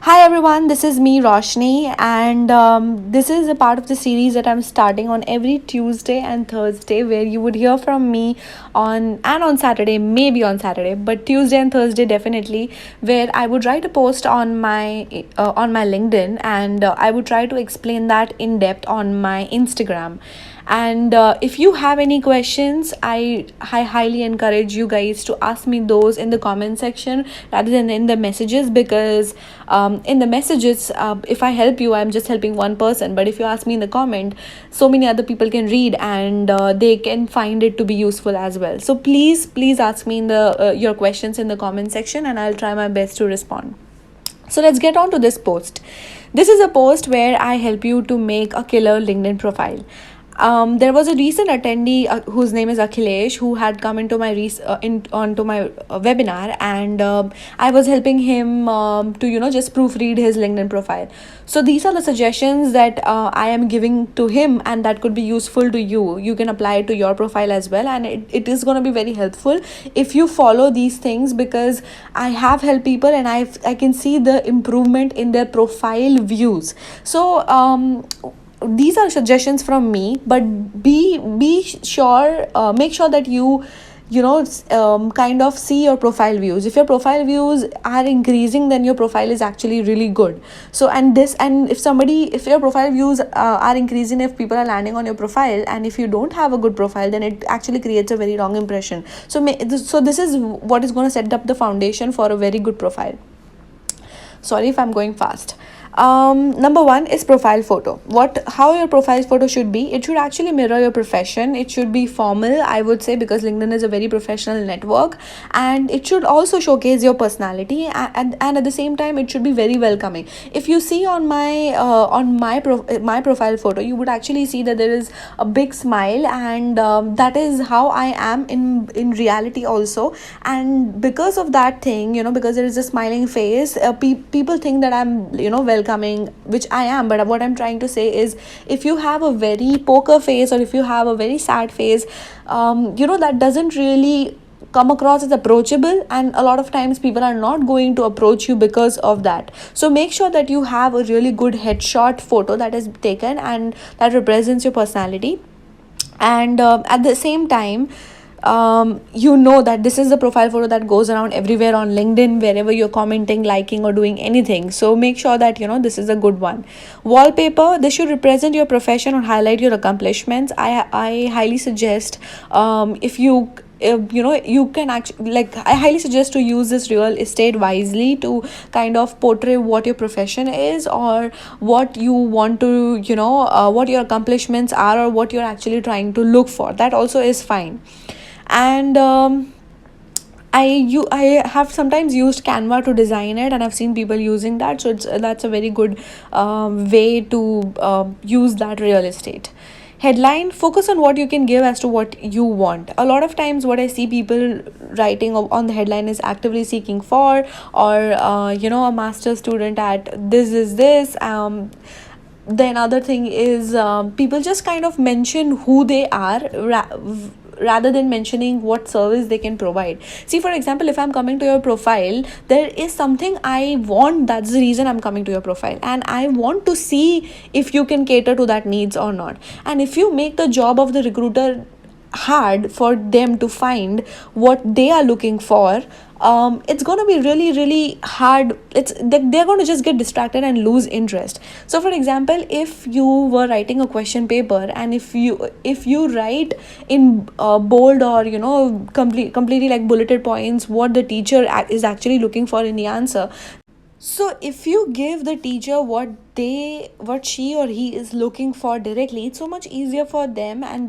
Hi everyone, this is me Roshni, and this is a part of the series that I'm starting on every Tuesday and Thursday, where you would hear from me on Saturday, maybe on Saturday, but Tuesday and Thursday definitely, where I would write a post on my LinkedIn, and I would try to explain that in depth on my Instagram. And if you have any questions, I highly encourage you guys to ask me those in the comment section rather than in the messages, because in the messages, if I help you, I'm just helping one person. But if you ask me in the comment, so many other people can read, and they can find it to be useful as well. So please ask me in the your questions in the comment section, and I'll try my best to respond. So let's get on to this post. This is a post where I help you to make a killer LinkedIn profile. There was a recent attendee whose name is Akhilesh, who had come into my onto my webinar, and I was helping him to just proofread his LinkedIn profile. So these are the suggestions that I am giving to him, and that could be useful to you. You can apply it to your profile as well, and it is going to be very helpful if you follow these things, because I have helped people, and I can see the improvement in their profile views. So these are suggestions from me, but be sure, make sure that you kind of see your profile views. If your profile views are increasing, then your profile is actually really good. So and if your profile views are increasing, if people are landing on your profile, and if you don't have a good profile, then it actually creates a very wrong impression. So this is what is going to set up the foundation for a very good profile. Sorry if I'm going fast. Number one is profile photo. How your profile photo should be, it should actually mirror your profession. It should be formal, I would say, because LinkedIn is a very professional network, and it should also showcase your personality, and at the same time it should be very welcoming. If you see my profile photo, you would actually see that there is a big smile, and that is how I am in reality also. And because of that thing, because there is a smiling face, people think that I'm welcoming, which I am. But what I'm trying to say is, if you have a very poker face, or if you have a very sad face, that doesn't really come across as approachable, and a lot of times people are not going to approach you because of that. So make sure that you have a really good headshot photo that is taken and that represents your personality. And at the same time, that this is the profile photo that goes around everywhere on LinkedIn, wherever you're commenting, liking, or doing anything. So make sure that this is a good one. Wallpaper, this should represent your profession or highlight your accomplishments. I highly suggest, if you you can actually, like, I highly suggest to use this real estate wisely to kind of portray what your profession is, or what you want to what your accomplishments are, or what you're actually trying to look for. That also is fine. And I have sometimes used Canva to design it, and I've seen people using that. So that's a very good way to use that real estate. Headline, focus on what you can give as to what you want. A lot of times what I see people writing on the headline is actively seeking for, or a master student at this is this. Then other thing is, people just kind of mention who they are, rather than mentioning what service they can provide. See, for example, if I'm coming to your profile, there is something I want. That's the reason I'm coming to your profile, and I want to see if you can cater to that needs or not. And if you make the job of the recruiter hard for them to find what they are looking for, it's going to be really really hard. They're going to just get distracted and lose interest. So for example, if you were writing a question paper, and if you write in bold, or completely like bulleted points, what the teacher is actually looking for in the answer. So if you give the teacher what she or he is looking for directly, it's so much easier for them, and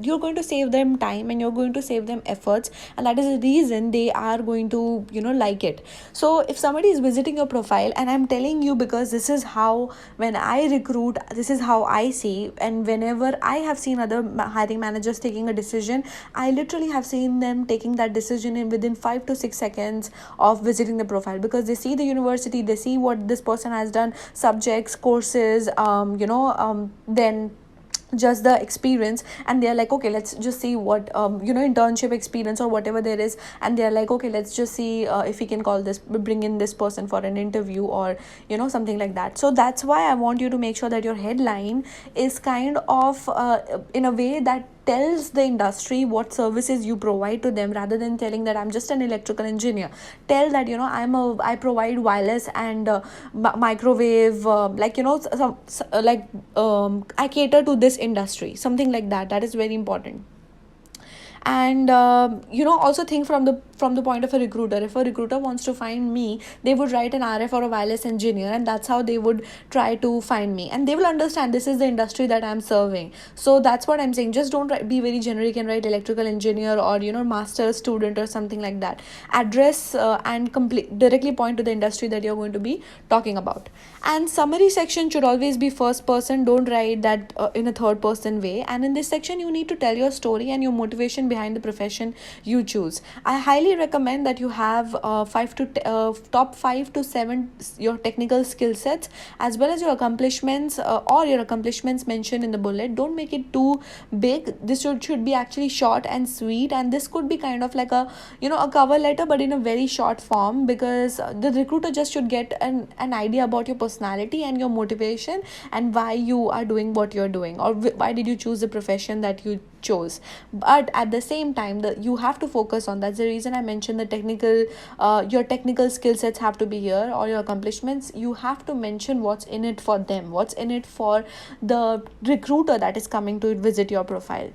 you're going to save them time, and you're going to save them efforts, and that is the reason they are going to like it. So if somebody is visiting your profile, and I'm telling you, because this is how, when I recruit, this is how I see, and whenever I have seen other hiring managers taking a decision, I literally have seen them taking that decision in within 5 to 6 seconds of visiting the profile, because they see the university, they see what this person has done, subjects, courses, then just the experience, and they're like, okay, let's just see what internship experience or whatever there is, and they're like, okay, let's just see if we can bring in this person for an interview, or something like that. So that's why I want you to make sure that your headline is kind of in a way that tells the industry what services you provide to them, rather than telling that I'm just an electrical engineer. Tell that I provide wireless and microwave, I cater to this industry, something like that. That is very important. And also think from the point of a recruiter. If a recruiter wants to find me, they would write an RF or a wireless engineer, and that's how they would try to find me, and they will understand this is the industry that I'm serving. So that's what I'm saying. Just don't be very generic and write electrical engineer or master student or something like that. Address and directly point to the industry that you're going to be talking about. And summary section should always be first person. Don't write that in a third person way. And in this section, you need to tell your story and your motivation behind the profession you choose. I highly recommend that you have top 5 to 7 your technical skill sets, as well as your accomplishments, or your accomplishments mentioned in the bullet. Don't make it too big. This should be actually short and sweet, and this could be kind of like a cover letter, but in a very short form, because the recruiter just should get an idea about your personality and your motivation, and why you are doing what you're doing, or why did you choose the profession that you chose. But at the same time, you have to focus on. That's the reason I mentioned the technical your technical skill sets have to be here, or your accomplishments. You have to mention what's in it for them, what's in it for the recruiter that is coming to visit your profile.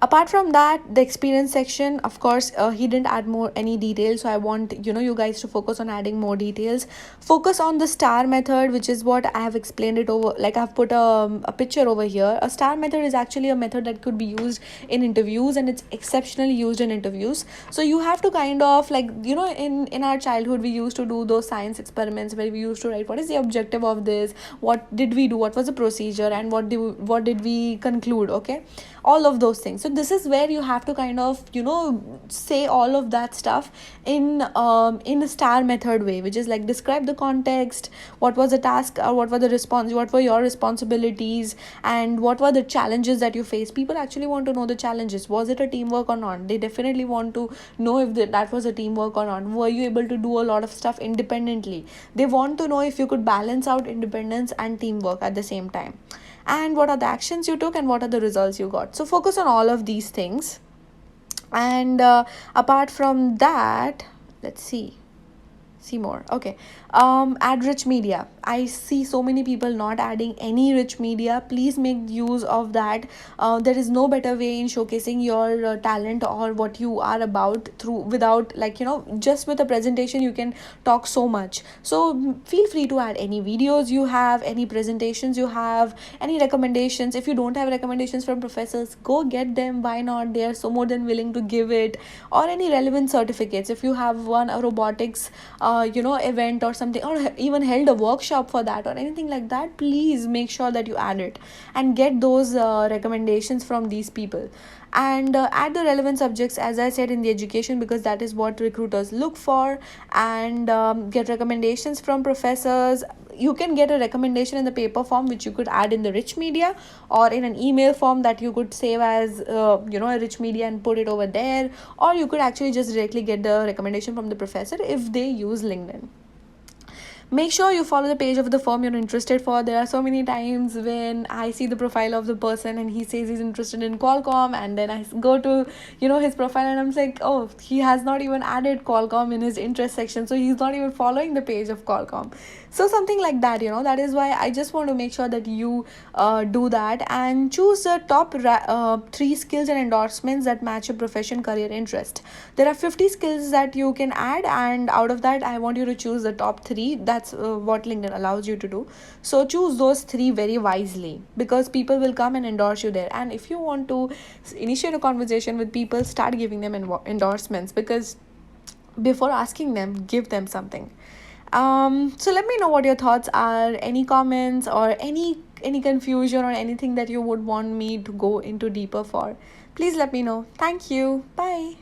Apart from that, the experience section, of course, he didn't add more any details, so I want you guys to focus on adding more details. Focus on the star method, which is what I have explained it over, like I've put a picture over here. A star method is actually a method that could be used in interviews, and it's exceptionally used in interviews. So you have to kind of, like, in our childhood, we used to do those science experiments where we used to write what is the objective of this, what did we do, what was the procedure, and what did we conclude. Okay, all of those things. So this is where you have to kind of say all of that stuff in a star method way, which is like describe the context, what was the task, or what were your responsibilities, and what were the challenges that you faced. People actually want to know the challenges. Was it a teamwork or not? They definitely want to know if that was a teamwork or not. Were you able to do a lot of stuff independently? They want to know if you could balance out independence and teamwork at the same time, and what are the actions you took, and what are the results you got. So focus on all of these things. And apart from that, let's see more. Okay, add rich media. I see so many people not adding any rich media. Please make use of that. There is no better way in showcasing your talent or what you are about through without, like, just with a presentation you can talk so much. So feel free to add any videos you have, any presentations you have, any recommendations. If you don't have recommendations from professors, go get them. Why not? They are so more than willing to give it. Or any relevant certificates. If you have won a robotics event or something, or even held a workshop for that, or anything like that, please make sure that you add it and get those recommendations from these people. And add the relevant subjects, as I said, in the education, because that is what recruiters look for. And get recommendations from professors. You can get a recommendation in the paper form, which you could add in the rich media, or in an email form that you could save as a rich media and put it over there. Or you could actually just directly get the recommendation from the professor if they use LinkedIn. Make sure you follow the page of the firm you're interested for. There are so many times when I see the profile of the person and he says he's interested in Qualcomm, and then I go to his profile and I'm like, oh, he has not even added Qualcomm in his interest section, so he's not even following the page of Qualcomm. So something like that. That is why I just want to make sure that you do that, and choose the top 3 skills and endorsements that match your profession, career, interest. There are 50 skills that you can add, and out of that I want you to choose the top 3. That's what LinkedIn allows you to do. So choose those 3 very wisely, because people will come and endorse you there. And if you want to initiate a conversation with people, start giving them endorsements, because before asking them, give them something. So let me know what your thoughts are. Any comments or any confusion or anything that you would want me to go into deeper for, please let me know. Thank you. Bye.